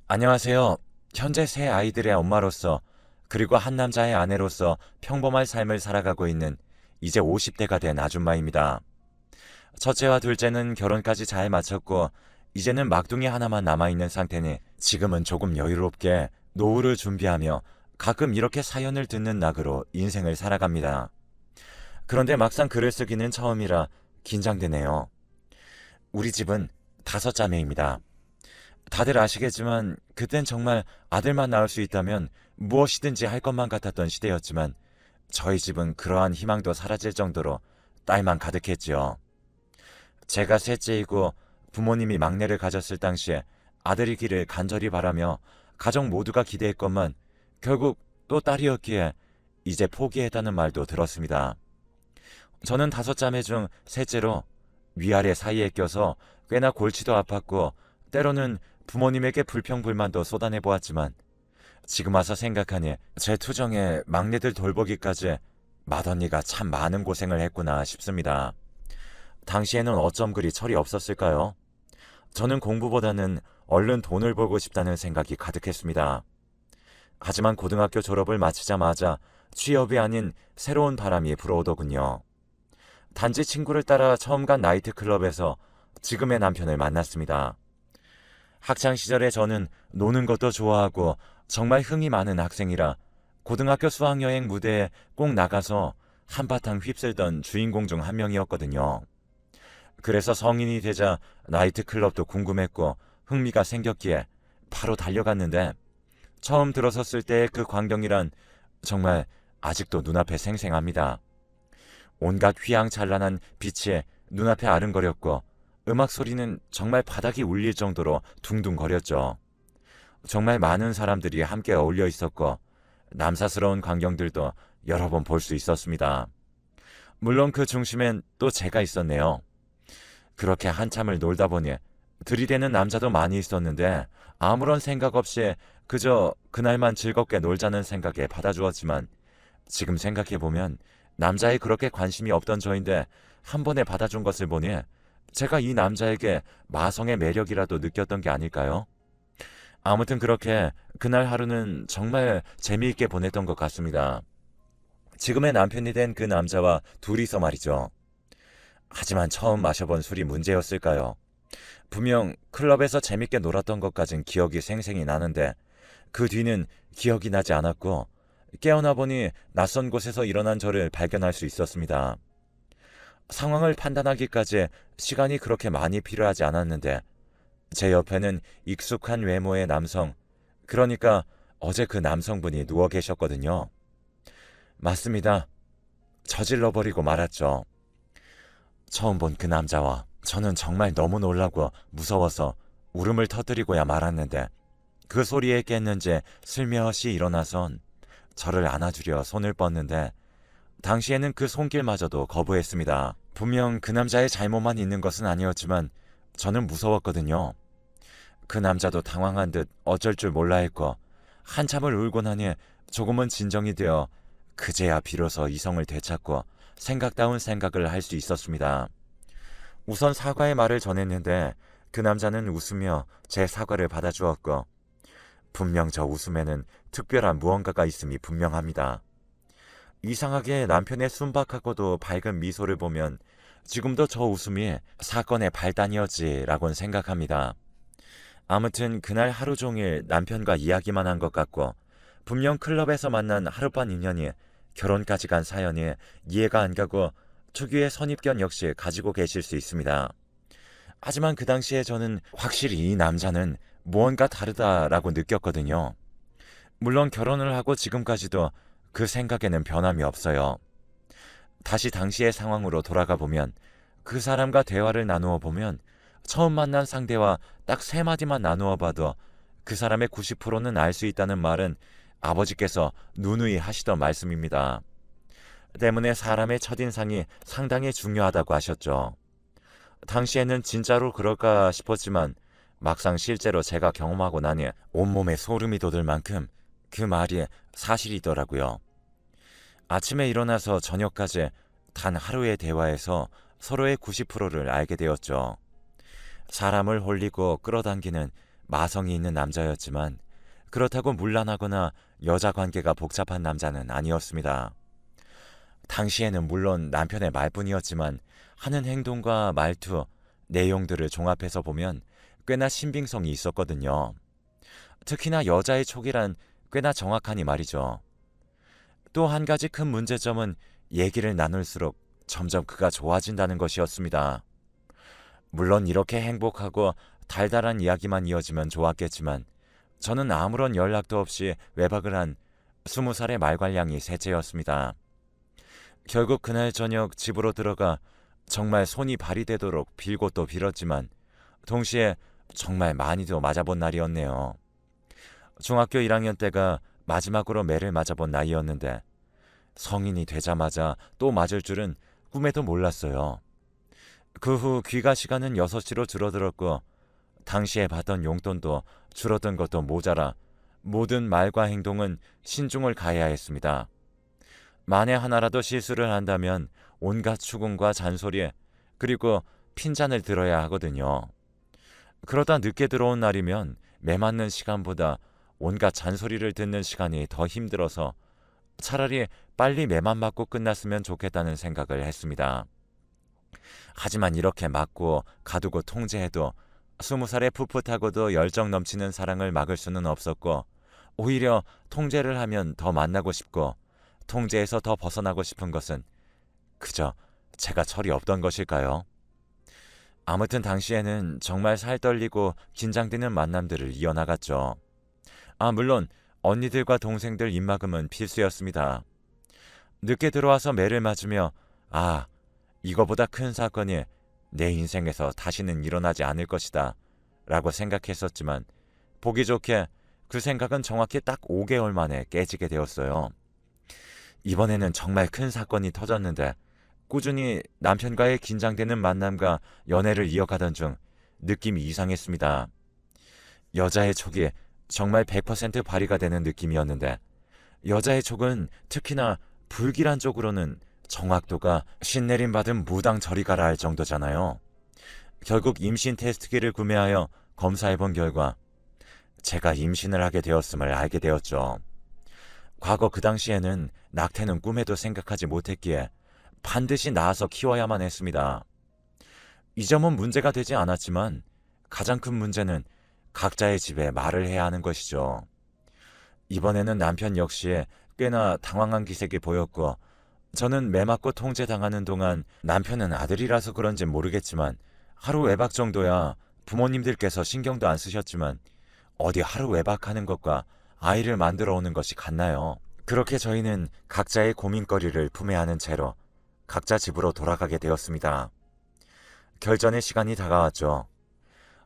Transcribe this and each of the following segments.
안녕하세요. 현재 세 아이들의 엄마로서 그리고 한 남자의 아내로서 평범한 삶을 살아가고 있는 이제 50대가 된 아줌마입니다. 첫째와 둘째는 결혼까지 잘 마쳤고 이제는 막둥이 하나만 남아있는 상태니 지금은 조금 여유롭게 노후를 준비하며 가끔 이렇게 사연을 듣는 낙으로 인생을 살아갑니다. 그런데 막상 글을 쓰기는 처음이라 긴장되네요. 우리 집은 5자매입니다. 다들 아시겠지만 그땐 정말 아들만 낳을 수 있다면 무엇이든지 할 것만 같았던 시대였지만 저희 집은 그러한 희망도 사라질 정도로 딸만 가득했지요. 제가 셋째이고 부모님이 막내를 가졌을 당시에 아들이기를 간절히 바라며 가족 모두가 기대했건만 결국 또 딸이었기에 이제 포기했다는 말도 들었습니다. 저는 5자매 중 셋째로 위아래 사이에 껴서 꽤나 골치도 아팠고 때로는 부모님에게 불평불만도 쏟아내 보았지만 지금 와서 생각하니 제 투정에 막내들 돌보기까지 맏언니가 참 많은 고생을 했구나 싶습니다. 당시에는 어쩜 그리 철이 없었을까요? 저는 공부보다는 얼른 돈을 벌고 싶다는 생각이 가득했습니다. 하지만 고등학교 졸업을 마치자마자 취업이 아닌 새로운 바람이 불어오더군요. 단지 친구를 따라 처음 간 나이트클럽에서 지금의 남편을 만났습니다. 학창시절에 저는 노는 것도 좋아하고 정말 흥이 많은 학생이라 고등학교 수학여행 무대에 꼭 나가서 한바탕 휩쓸던 주인공 중 한 명이었거든요. 그래서 성인이 되자 나이트클럽도 궁금했고 흥미가 생겼기에 바로 달려갔는데 처음 들어섰을 때의 그 광경이란 정말 아직도 눈앞에 생생합니다. 온갖 휘황찬란한 빛이 눈앞에 아른거렸고 음악 소리는 정말 바닥이 울릴 정도로 둥둥거렸죠. 정말 많은 사람들이 함께 어울려 있었고 남사스러운 광경들도 여러 번 볼 수 있었습니다. 물론 그 중심엔 또 제가 있었네요. 그렇게 한참을 놀다 보니 들이대는 남자도 많이 있었는데 아무런 생각 없이 그저 그날만 즐겁게 놀자는 생각에 받아주었지만 지금 생각해보면 남자에 그렇게 관심이 없던 저인데 한 번에 받아준 것을 보니 제가 이 남자에게 마성의 매력이라도 느꼈던 게 아닐까요? 아무튼 그렇게 그날 하루는 정말 재미있게 보냈던 것 같습니다. 지금의 남편이 된 그 남자와 둘이서 말이죠. 하지만 처음 마셔본 술이 문제였을까요? 분명 클럽에서 재밌게 놀았던 것까진 기억이 생생히 나는데 그 뒤는 기억이 나지 않았고 깨어나 보니 낯선 곳에서 일어난 저를 발견할 수 있었습니다. 상황을 판단하기까지 시간이 그렇게 많이 필요하지 않았는데 제 옆에는 익숙한 외모의 남성, 그러니까 어제 그 남성분이 누워 계셨거든요. 맞습니다. 저질러버리고 말았죠. 처음 본 그 남자와 저는 정말 너무 놀라고 무서워서 울음을 터뜨리고야 말았는데 그 소리에 깼는지 슬며시 일어나선 저를 안아주려 손을 뻗는데 당시에는 그 손길마저도 거부했습니다. 분명 그 남자의 잘못만 있는 것은 아니었지만 저는 무서웠거든요. 그 남자도 당황한 듯 어쩔 줄 몰라 했고 한참을 울고 나니 조금은 진정이 되어 그제야 비로소 이성을 되찾고 생각다운 생각을 할 수 있었습니다. 우선 사과의 말을 전했는데 그 남자는 웃으며 제 사과를 받아주었고 분명 저 웃음에는 특별한 무언가가 있음이 분명합니다. 이상하게 남편의 순박하고도 밝은 미소를 보면 지금도 저 웃음이 사건의 발단이었지라곤 생각합니다. 아무튼 그날 하루 종일 남편과 이야기만 한 것 같고 분명 클럽에서 만난 하룻밤 인연이 결혼까지 간 사연이 이해가 안 가고 특유의 선입견 역시 가지고 계실 수 있습니다. 하지만 그 당시에 저는 확실히 이 남자는 무언가 다르다라고 느꼈거든요. 물론 결혼을 하고 지금까지도 그 생각에는 변함이 없어요. 다시 당시의 상황으로 돌아가 보면 그 사람과 대화를 나누어 보면 처음 만난 상대와 딱 3마디만 나누어 봐도 그 사람의 90%는 알 수 있다는 말은 아버지께서 누누이 하시던 말씀입니다. 때문에 사람의 첫인상이 상당히 중요하다고 하셨죠. 당시에는 진짜로 그럴까 싶었지만 막상 실제로 제가 경험하고 나니 온몸에 소름이 돋을 만큼 그 말이 사실이더라고요. 아침에 일어나서 저녁까지 단 하루의 대화에서 서로의 90%를 알게 되었죠. 사람을 홀리고 끌어당기는 마성이 있는 남자였지만 그렇다고 문란하거나 여자 관계가 복잡한 남자는 아니었습니다. 당시에는 물론 남편의 말뿐이었지만 하는 행동과 말투, 내용들을 종합해서 보면 꽤나 신빙성이 있었거든요. 특히나 여자의 촉이란 꽤나 정확하니 말이죠. 또 한 가지 큰 문제점은 얘기를 나눌수록 점점 그가 좋아진다는 것이었습니다. 물론 이렇게 행복하고 달달한 이야기만 이어지면 좋았겠지만 저는 아무런 연락도 없이 외박을 한 20살의 말괄량이 셋째였습니다. 결국 그날 저녁 집으로 들어가 정말 손이 발이 되도록 빌고 또 빌었지만 동시에 정말 많이도 맞아본 날이었네요. 중학교 1학년 때가 마지막으로 매를 맞아본 나이였는데 성인이 되자마자 또 맞을 줄은 꿈에도 몰랐어요. 그 후 귀가 시간은 6시로 줄어들었고 당시에 받던 용돈도 줄어든 것도 모자라 모든 말과 행동은 신중을 가해야 했습니다. 만에 하나라도 실수를 한다면 온갖 추궁과 잔소리 그리고 핀잔을 들어야 하거든요. 그러다 늦게 들어온 날이면 매 맞는 시간보다 온갖 잔소리를 듣는 시간이 더 힘들어서 차라리 빨리 매만 맞고 끝났으면 좋겠다는 생각을 했습니다. 하지만 이렇게 맞고 가두고 통제해도 20살의 풋풋하고도 열정 넘치는 사랑을 막을 수는 없었고 오히려 통제를 하면 더 만나고 싶고 통제에서 더 벗어나고 싶은 것은 그저 제가 철이 없던 것일까요? 아무튼 당시에는 정말 살떨리고 긴장되는 만남들을 이어나갔죠. 물론 언니들과 동생들 입막음은 필수였습니다. 늦게 들어와서 매를 맞으며 이거보다 큰 사건이 내 인생에서 다시는 일어나지 않을 것이다 라고 생각했었지만 보기 좋게 그 생각은 정확히 딱 5개월 만에 깨지게 되었어요. 이번에는 정말 큰 사건이 터졌는데 꾸준히 남편과의 긴장되는 만남과 연애를 이어가던 중 느낌이 이상했습니다. 여자의 촉이 정말 100% 발휘가 되는 느낌이었는데 여자의 촉은 특히나 불길한 쪽으로는 정확도가 신내림 받은 무당 저리 가라 할 정도잖아요. 결국 임신 테스트기를 구매하여 검사해본 결과 제가 임신을 하게 되었음을 알게 되었죠. 과거 그 당시에는 낙태는 꿈에도 생각하지 못했기에 반드시 낳아서 키워야만 했습니다. 이 점은 문제가 되지 않았지만 가장 큰 문제는 각자의 집에 말을 해야 하는 것이죠. 이번에는 남편 역시 꽤나 당황한 기색이 보였고 저는 매 맞고 통제당하는 동안 남편은 아들이라서 그런지 모르겠지만 하루 외박 정도야 부모님들께서 신경도 안 쓰셨지만 어디 하루 외박하는 것과 아이를 만들어 오는 것이 같나요? 그렇게 저희는 각자의 고민거리를 품에 안은 채로 각자 집으로 돌아가게 되었습니다. 결전의 시간이 다가왔죠.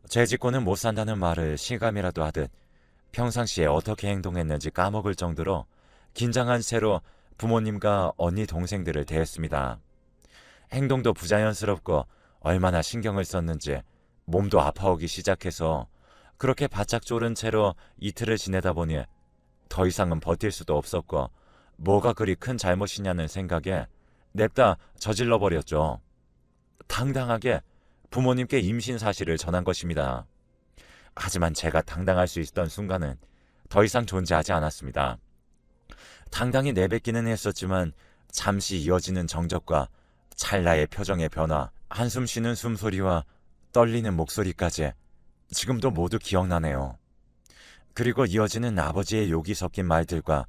제 짓고는 못 산다는 말을 실감이라도 하듯 평상시에 어떻게 행동했는지 까먹을 정도로 긴장한 채로 부모님과 언니 동생들을 대했습니다. 행동도 부자연스럽고 얼마나 신경을 썼는지 몸도 아파오기 시작해서 그렇게 바짝 졸은 채로 이틀을 지내다 보니 더 이상은 버틸 수도 없었고 뭐가 그리 큰 잘못이냐는 생각에 냅다 저질러 버렸죠. 당당하게 부모님께 임신 사실을 전한 것입니다. 하지만 제가 당당할 수 있었던 순간은 더 이상 존재하지 않았습니다. 당당히 내뱉기는 했었지만 잠시 이어지는 정적과 찰나의 표정의 변화, 한숨 쉬는 숨소리와 떨리는 목소리까지 지금도 모두 기억나네요. 그리고 이어지는 아버지의 욕이 섞인 말들과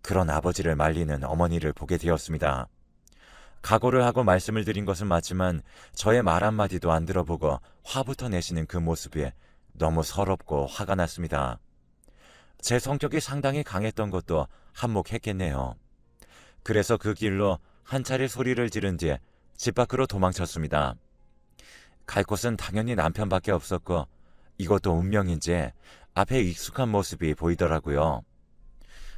그런 아버지를 말리는 어머니를 보게 되었습니다. 각오를 하고 말씀을 드린 것은 맞지만 저의 말 한마디도 안 들어보고 화부터 내시는 그 모습이 너무 서럽고 화가 났습니다. 제 성격이 상당히 강했던 것도 한몫했겠네요. 그래서 그 길로 한 차례 소리를 지른 뒤 집 밖으로 도망쳤습니다. 갈 곳은 당연히 남편밖에 없었고 이것도 운명인지 앞에 익숙한 모습이 보이더라고요.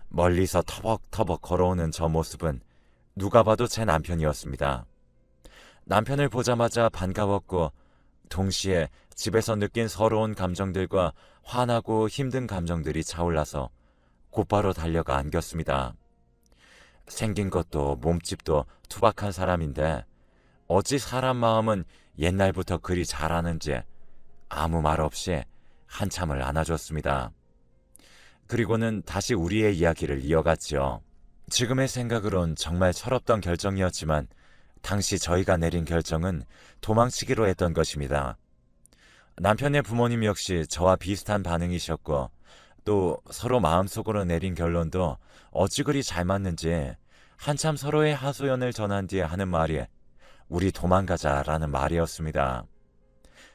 멀리서 터벅터벅 걸어오는 저 모습은 누가 봐도 제 남편이었습니다. 남편을 보자마자 반가웠고 동시에 집에서 느낀 서러운 감정들과 화나고 힘든 감정들이 차올라서 곧바로 달려가 안겼습니다. 생긴 것도 몸집도 투박한 사람인데 어찌 사람 마음은 옛날부터 그리 잘하는지 아무 말 없이 한참을 안아줬습니다. 그리고는 다시 우리의 이야기를 이어갔지요. 지금의 생각으론 정말 철없던 결정이었지만 당시 저희가 내린 결정은 도망치기로 했던 것입니다. 남편의 부모님 역시 저와 비슷한 반응이셨고 또 서로 마음속으로 내린 결론도 어찌 그리 잘 맞는지 한참 서로의 하소연을 전한 뒤에 하는 말이 우리 도망가자라는 말이었습니다.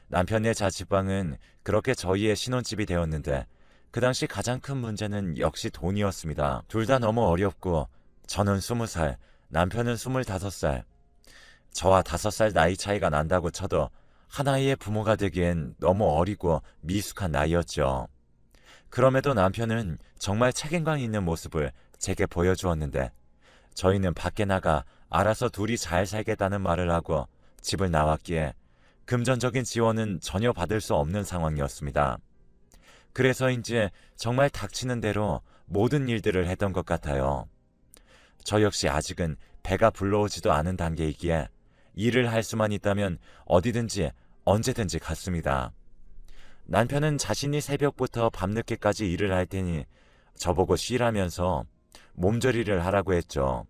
남편의 자취방은 그렇게 저희의 신혼집이 되었는데 그 당시 가장 큰 문제는 역시 돈이었습니다. 둘 다 너무 어렵고 저는 20살, 남편은 25살. 저와 5살 나이 차이가 난다고 쳐도 하나이의 부모가 되기엔 너무 어리고 미숙한 나이였죠. 그럼에도 남편은 정말 책임감 있는 모습을 제게 보여주었는데 저희는 밖에 나가 알아서 둘이 잘 살겠다는 말을 하고 집을 나왔기에 금전적인 지원은 전혀 받을 수 없는 상황이었습니다. 그래서인지 정말 닥치는 대로 모든 일들을 했던 것 같아요. 저 역시 아직은 배가 불러오지도 않은 단계이기에 일을 할 수만 있다면 어디든지 언제든지 갔습니다. 남편은 자신이 새벽부터 밤늦게까지 일을 할 테니 저보고 쉬라면서 몸조리를 하라고 했죠.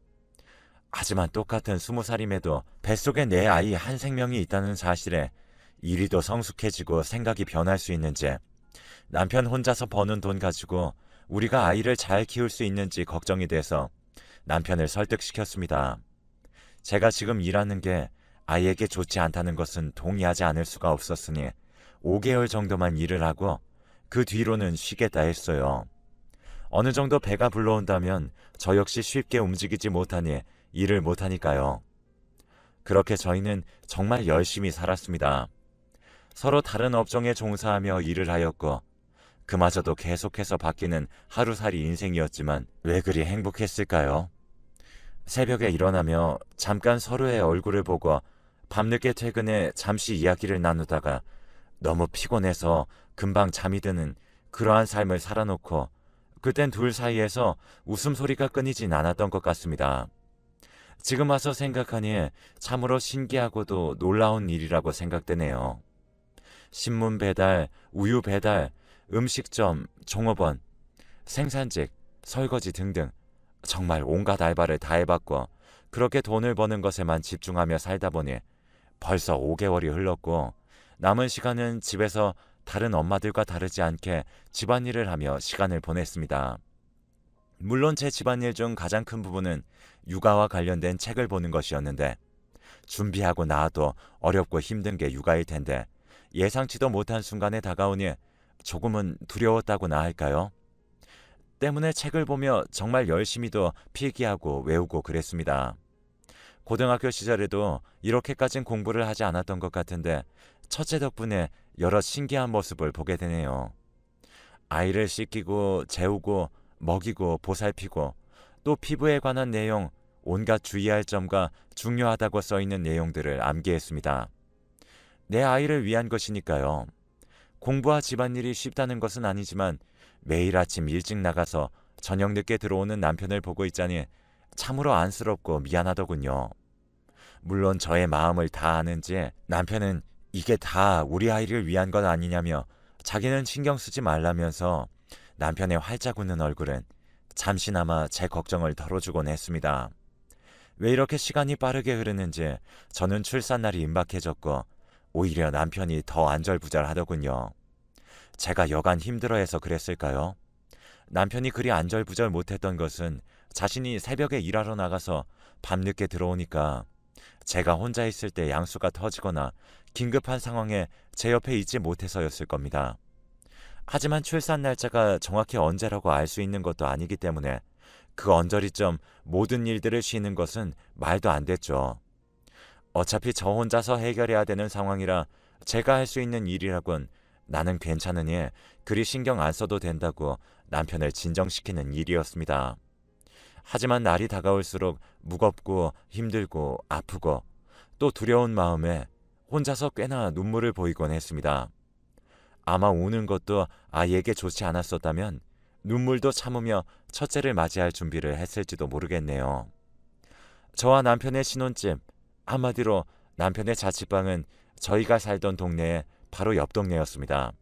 하지만 똑같은 20살임에도 뱃속에 내 아이 한 생명이 있다는 사실에 이리도 성숙해지고 생각이 변할 수 있는지 남편 혼자서 버는 돈 가지고 우리가 아이를 잘 키울 수 있는지 걱정이 돼서 남편을 설득시켰습니다. 제가 지금 일하는 게 아이에게 좋지 않다는 것은 동의하지 않을 수가 없었으니 5개월 정도만 일을 하고 그 뒤로는 쉬겠다 했어요. 어느 정도 배가 불러온다면 저 역시 쉽게 움직이지 못하니 일을 못하니까요. 그렇게 저희는 정말 열심히 살았습니다. 서로 다른 업종에 종사하며 일을 하였고 그마저도 계속해서 바뀌는 하루살이 인생이었지만 왜 그리 행복했을까요? 새벽에 일어나며 잠깐 서로의 얼굴을 보고 밤늦게 퇴근해 잠시 이야기를 나누다가 너무 피곤해서 금방 잠이 드는 그러한 삶을 살아놓고 그땐 둘 사이에서 웃음소리가 끊이진 않았던 것 같습니다. 지금 와서 생각하니 참으로 신기하고도 놀라운 일이라고 생각되네요. 신문 배달, 우유 배달, 음식점, 종업원, 생산직, 설거지 등등 정말 온갖 알바를 다 해봤고 그렇게 돈을 버는 것에만 집중하며 살다 보니 벌써 5개월이 흘렀고 남은 시간은 집에서 다른 엄마들과 다르지 않게 집안일을 하며 시간을 보냈습니다. 물론 제 집안일 중 가장 큰 부분은 육아와 관련된 책을 보는 것이었는데 준비하고 나와도 어렵고 힘든 게 육아일 텐데 예상치도 못한 순간에 다가오니 조금은 두려웠다고나 할까요? 때문에 책을 보며 정말 열심히도 필기하고 외우고 그랬습니다. 고등학교 시절에도 이렇게까진 공부를 하지 않았던 것 같은데 첫째 덕분에 여러 신기한 모습을 보게 되네요. 아이를 씻기고 재우고 먹이고 보살피고 또 피부에 관한 내용, 온갖 주의할 점과 중요하다고 써있는 내용들을 암기했습니다. 내 아이를 위한 것이니까요. 공부와 집안일이 쉽다는 것은 아니지만 매일 아침 일찍 나가서 저녁 늦게 들어오는 남편을 보고 있자니 참으로 안쓰럽고 미안하더군요. 물론 저의 마음을 다 아는지 남편은 이게 다 우리 아이를 위한 것 아니냐며 자기는 신경 쓰지 말라면서 남편의 활짝 웃는 얼굴은 잠시나마 제 걱정을 덜어주곤 했습니다. 왜 이렇게 시간이 빠르게 흐르는지 저는 출산날이 임박해졌고 오히려 남편이 더 안절부절하더군요. 제가 여간 힘들어해서 그랬을까요? 남편이 그리 안절부절 못했던 것은 자신이 새벽에 일하러 나가서 밤늦게 들어오니까 제가 혼자 있을 때 양수가 터지거나 긴급한 상황에 제 옆에 있지 못해서였을 겁니다. 하지만 출산 날짜가 정확히 언제라고 알 수 있는 것도 아니기 때문에 그 언저리점 모든 일들을 쉬는 것은 말도 안 됐죠. 어차피 저 혼자서 해결해야 되는 상황이라 제가 할 수 있는 일이라곤 나는 괜찮으니 그리 신경 안 써도 된다고 남편을 진정시키는 일이었습니다. 하지만 날이 다가올수록 무겁고 힘들고 아프고 또 두려운 마음에 혼자서 꽤나 눈물을 보이곤 했습니다. 아마 우는 것도 아이에게 좋지 않았었다면 눈물도 참으며 첫째를 맞이할 준비를 했을지도 모르겠네요. 저와 남편의 신혼집, 한마디로 남편의 자취방은 저희가 살던 동네의 바로 옆 동네였습니다.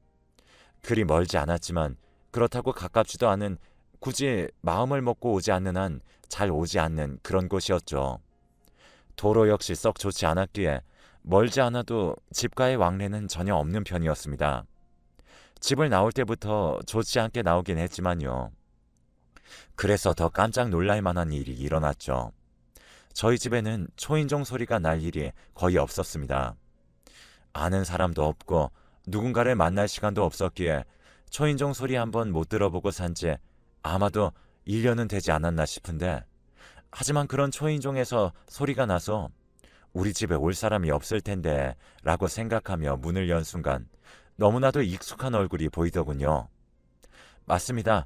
그리 멀지 않았지만 그렇다고 가깝지도 않은, 굳이 마음을 먹고 오지 않는 한 잘 오지 않는 그런 곳이었죠. 도로 역시 썩 좋지 않았기에 멀지 않아도 집과의 왕래는 전혀 없는 편이었습니다. 집을 나올 때부터 좋지 않게 나오긴 했지만요. 그래서 더 깜짝 놀랄 만한 일이 일어났죠. 저희 집에는 초인종 소리가 날 일이 거의 없었습니다. 아는 사람도 없고 누군가를 만날 시간도 없었기에 초인종 소리 한번 못 들어보고 산 지 아마도 1년은 되지 않았나 싶은데, 하지만 그런 초인종에서 소리가 나서 우리 집에 올 사람이 없을 텐데 라고 생각하며 문을 연 순간 너무나도 익숙한 얼굴이 보이더군요. 맞습니다.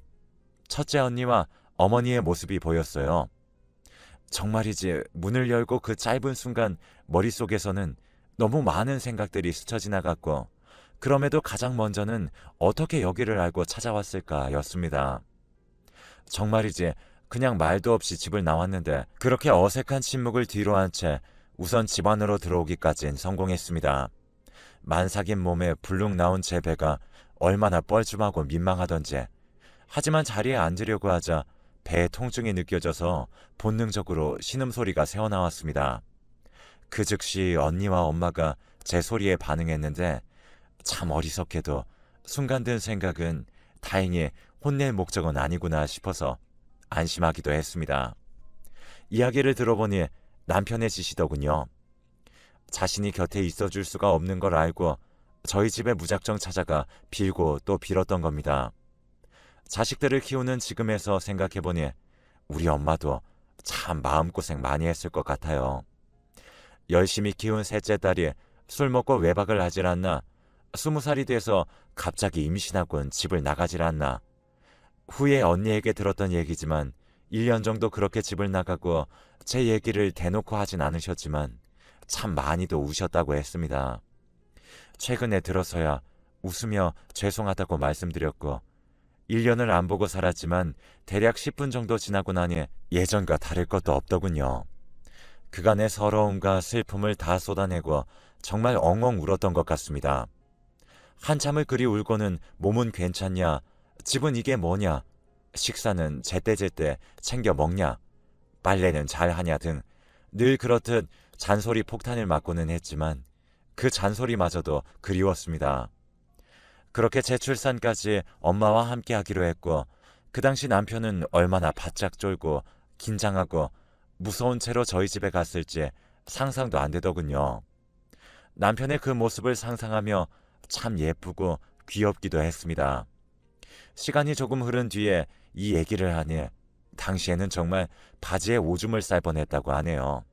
첫째 언니와 어머니의 모습이 보였어요. 정말이지 문을 열고 그 짧은 순간 머릿속에서는 너무 많은 생각들이 스쳐 지나갔고, 그럼에도 가장 먼저는 어떻게 여기를 알고 찾아왔을까였습니다. 정말이지 그냥 말도 없이 집을 나왔는데 그렇게 어색한 침묵을 뒤로한 채 우선 집 안으로 들어오기까진 성공했습니다. 만삭인 몸에 불룩 나온 제 배가 얼마나 뻘쭘하고 민망하던지, 하지만 자리에 앉으려고 하자 배에 통증이 느껴져서 본능적으로 신음소리가 새어나왔습니다. 그 즉시 언니와 엄마가 제 소리에 반응했는데, 참 어리석게도 순간 든 생각은 다행히 혼낼 목적은 아니구나 싶어서 안심하기도 했습니다. 이야기를 들어보니 남편의 짓이더군요. 자신이 곁에 있어줄 수가 없는 걸 알고 저희 집에 무작정 찾아가 빌고 또 빌었던 겁니다. 자식들을 키우는 지금에서 생각해보니 우리 엄마도 참 마음고생 많이 했을 것 같아요. 열심히 키운 셋째 딸이 술 먹고 외박을 하질 않나, 20살이 돼서 갑자기 임신하곤 집을 나가질 않나. 후에 언니에게 들었던 얘기지만 1년 정도 그렇게 집을 나가고 제 얘기를 대놓고 하진 않으셨지만 참 많이도 우셨다고 했습니다. 최근에 들어서야 웃으며 죄송하다고 말씀드렸고, 1년을 안 보고 살았지만 대략 10분 정도 지나고 나니 예전과 다를 것도 없더군요. 그간의 서러움과 슬픔을 다 쏟아내고 정말 엉엉 울었던 것 같습니다. 한참을 그리 울고는 몸은 괜찮냐, 집은 이게 뭐냐, 식사는 제때제때 챙겨 먹냐, 빨래는 잘하냐 등 늘 그렇듯 잔소리 폭탄을 맞고는 했지만 그 잔소리마저도 그리웠습니다. 그렇게 제 출산까지 엄마와 함께 하기로 했고, 그 당시 남편은 얼마나 바짝 쫄고 긴장하고 무서운 채로 저희 집에 갔을지 상상도 안 되더군요. 남편의 그 모습을 상상하며 참 예쁘고 귀엽기도 했습니다. 시간이 조금 흐른 뒤에 이 얘기를 하니 당시에는 정말 바지에 오줌을 쌀 뻔했다고 하네요.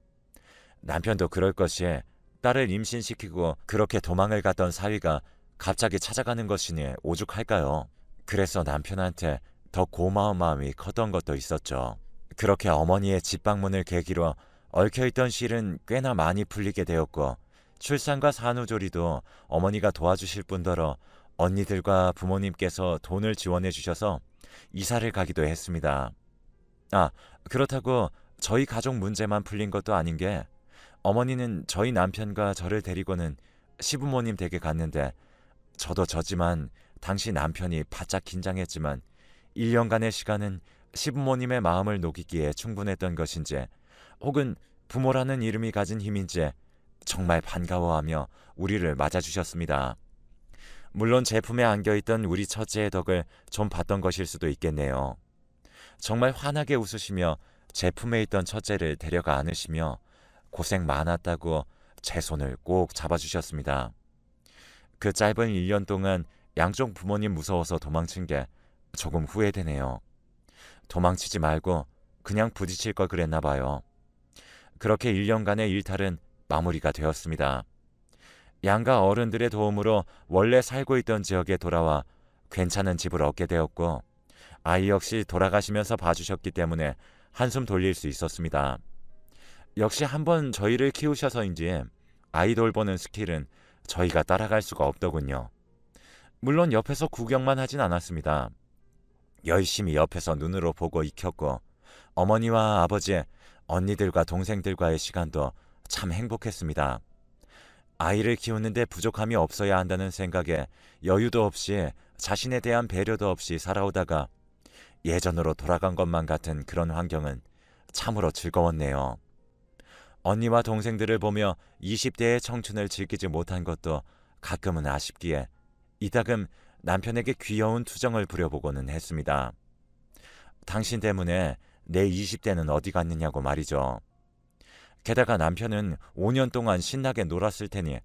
남편도 그럴 것이 딸을 임신시키고 그렇게 도망을 갔던 사위가 갑자기 찾아가는 것이니 오죽할까요? 그래서 남편한테 더 고마운 마음이 컸던 것도 있었죠. 그렇게 어머니의 집 방문을 계기로 얽혀있던 실은 꽤나 많이 풀리게 되었고, 출산과 산후조리도 어머니가 도와주실 뿐더러 언니들과 부모님께서 돈을 지원해 주셔서 이사를 가기도 했습니다. 그렇다고 저희 가족 문제만 풀린 것도 아닌 게, 어머니는 저희 남편과 저를 데리고는 시부모님 댁에 갔는데, 저도 저지만 당시 남편이 바짝 긴장했지만 1년간의 시간은 시부모님의 마음을 녹이기에 충분했던 것인지, 혹은 부모라는 이름이 가진 힘인지 정말 반가워하며 우리를 맞아주셨습니다. 물론 제품에 안겨있던 우리 첫째의 덕을 좀 봤던 것일 수도 있겠네요. 정말 환하게 웃으시며 제품에 있던 첫째를 데려가 안으시며 고생 많았다고 제 손을 꼭 잡아주셨습니다. 그 짧은 1년 동안 양쪽 부모님 무서워서 도망친 게 조금 후회되네요. 도망치지 말고 그냥 부딪힐 걸 그랬나 봐요. 그렇게 1년간의 일탈은 마무리가 되었습니다. 양가 어른들의 도움으로 원래 살고 있던 지역에 돌아와 괜찮은 집을 얻게 되었고, 아이 역시 돌아가시면서 봐주셨기 때문에 한숨 돌릴 수 있었습니다. 역시 한번 저희를 키우셔서인지 아이 돌보는 스킬은 저희가 따라갈 수가 없더군요. 물론 옆에서 구경만 하진 않았습니다. 열심히 옆에서 눈으로 보고 익혔고, 어머니와 아버지, 언니들과 동생들과의 시간도 참 행복했습니다. 아이를 키우는데 부족함이 없어야 한다는 생각에 여유도 없이 자신에 대한 배려도 없이 살아오다가 예전으로 돌아간 것만 같은 그런 환경은 참으로 즐거웠네요. 언니와 동생들을 보며 20대의 청춘을 즐기지 못한 것도 가끔은 아쉽기에 이따금 남편에게 귀여운 투정을 부려보고는 했습니다. 당신 때문에 내 20대는 어디 갔느냐고 말이죠. 게다가 남편은 5년 동안 신나게 놀았을 테니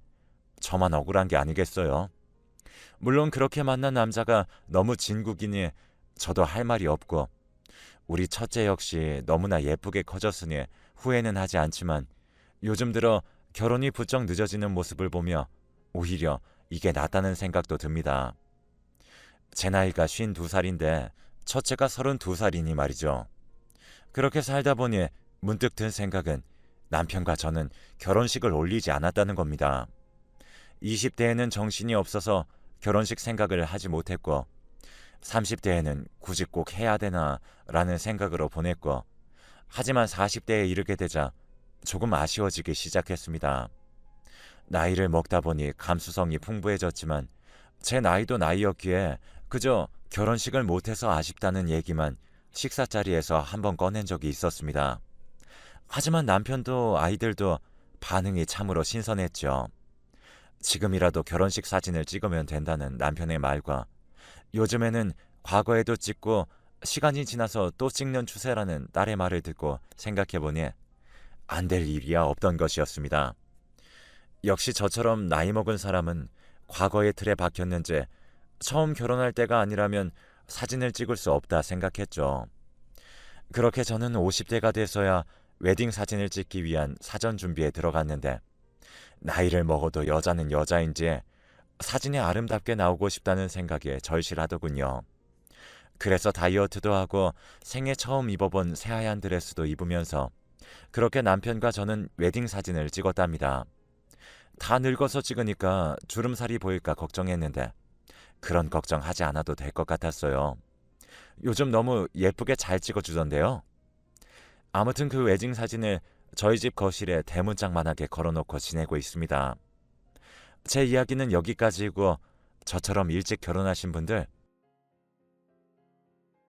저만 억울한 게 아니겠어요? 물론 그렇게 만난 남자가 너무 진국이니 저도 할 말이 없고 우리 첫째 역시 너무나 예쁘게 커졌으니 후회는 하지 않지만 요즘 들어 결혼이 부쩍 늦어지는 모습을 보며 오히려 이게 낫다는 생각도 듭니다. 제 나이가 52살인데 첫째가 32살이니 말이죠. 그렇게 살다 보니 문득 든 생각은 남편과 저는 결혼식을 올리지 않았다는 겁니다. 20대에는 정신이 없어서 결혼식 생각을 하지 못했고 30대에는 굳이 꼭 해야 되나 라는 생각으로 보냈고 하지만 40대에 이르게 되자 조금 아쉬워지기 시작했습니다. 나이를 먹다 보니 감수성이 풍부해졌지만 제 나이도 나이였기에 그저 결혼식을 못해서 아쉽다는 얘기만 식사 자리에서 한번 꺼낸 적이 있었습니다. 하지만 남편도 아이들도 반응이 참으로 신선했죠. 지금이라도 결혼식 사진을 찍으면 된다는 남편의 말과 요즘에는 과거에도 찍고 시간이 지나서 또 찍는 추세라는 딸의 말을 듣고 생각해보니 안 될 일이야 없던 것이었습니다. 역시 저처럼 나이 먹은 사람은 과거의 틀에 박혔는지 처음 결혼할 때가 아니라면 사진을 찍을 수 없다 생각했죠. 그렇게 저는 50대가 돼서야 웨딩 사진을 찍기 위한 사전 준비에 들어갔는데 나이를 먹어도 여자는 여자인지 사진이 아름답게 나오고 싶다는 생각에 절실하더군요. 그래서 다이어트도 하고 생애 처음 입어본 새하얀 드레스도 입으면서 그렇게 남편과 저는 웨딩 사진을 찍었답니다. 다 늙어서 찍으니까 주름살이 보일까 걱정했는데 그런 걱정하지 않아도 될 것 같았어요. 요즘 너무 예쁘게 잘 찍어주던데요. 아무튼 그 웨딩 사진을 저희 집 거실에 대문짝만하게 걸어놓고 지내고 있습니다. 제 이야기는 여기까지이고 저처럼 일찍 결혼하신 분들